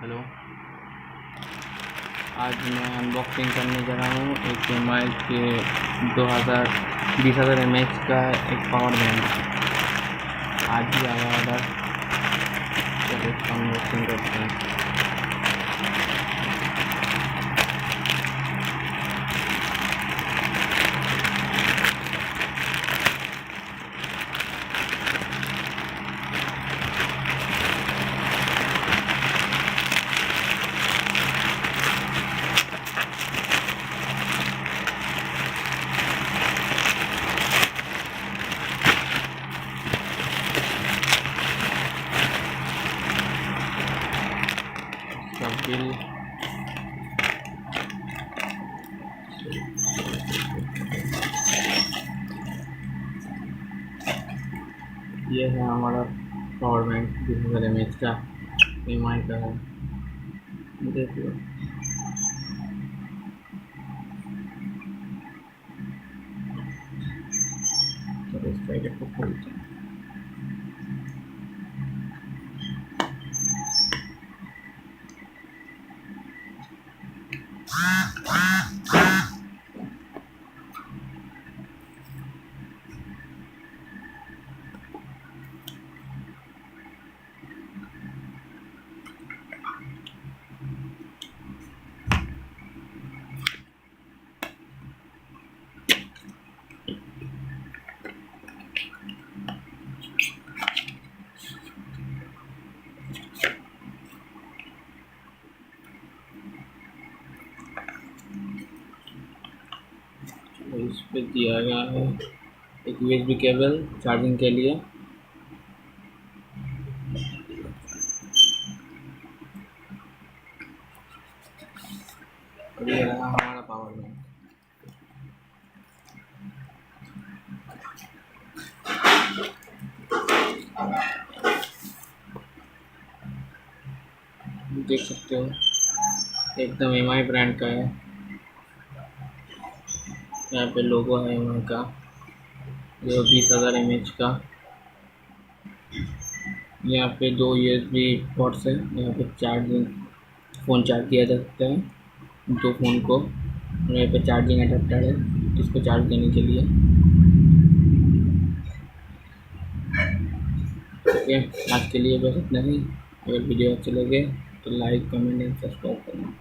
Hello. आज मैं unboxing करने जा रहा हूँ एक mAh के 20,000 mAh का एक पावर बैंक। आज ही आया ऑर्डर, चलो इसका अनबॉक्सिंग करते हैं। इसका बिल, ये है हमारा पावर बैंक 20,000 mAh का mAh का है, देख लो। चलो इस पैकेट को खोलते हैं। इस पे दिया गया है एक USB केबल चार्जिंग के लिए, और ये रहा हमारा पावर बैंक। देख सकते हो एकदम mAh ब्रांड का है। यहाँ पे लोगो है mAh का, जो 20,000 mAh का। यहाँ पे 2 USB पोर्ट्स है, यहाँ पे चार्जिंग फ़ोन चार्ज किया जा सकता है, 2 फ़ोन को। और यहाँ पे चार्जिंग अडेप्टर है इसको चार्ज देने के लिए। ओके, आज के लिए बस इतना ही। अगर वीडियो अच्छे लगे तो लाइक, कमेंट एंड सब्सक्राइब करना।